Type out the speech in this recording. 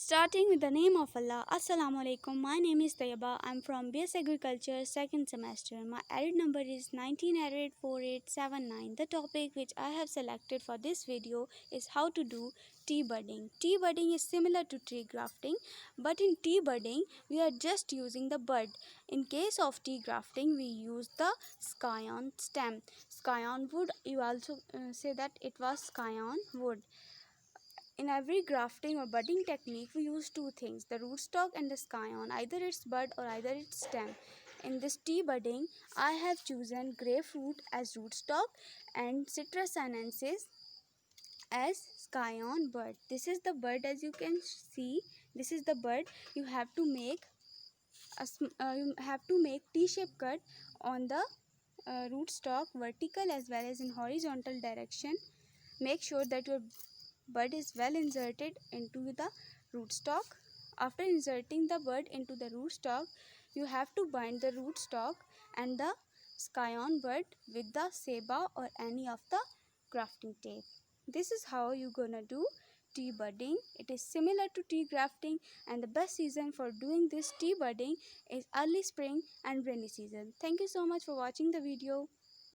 Starting with the name of Allah, Assalamu alaikum. My name is Tayyaba. I'm from BS Agriculture, second semester. My arid number is 19884879. The topic which I have selected for this video is how to do tea budding. Tea budding is similar to tree grafting, but in tea budding, we are just using the bud. In case of tea grafting, we use the scion stem. Scion wood, you also say that it was scion wood. In every grafting or budding technique, we use two things, the rootstock and the scion, either it's bud or either it's stem. In this tea budding, I have chosen grapefruit as rootstock and Citrus sinensis as scion bud. This is the bud, as you can see. This is the bud. You have to make T-shaped cut on the rootstock, vertical as well as in horizontal direction. Make sure that your bud is well inserted into the rootstock. After inserting the bud into the rootstock, you have to bind the rootstock and the scion bud with the seba or any of the grafting tape. This is how you're gonna do tea budding. It is similar to tea grafting, and the best season for doing this tea budding is early spring and rainy season. Thank you so much for watching the video.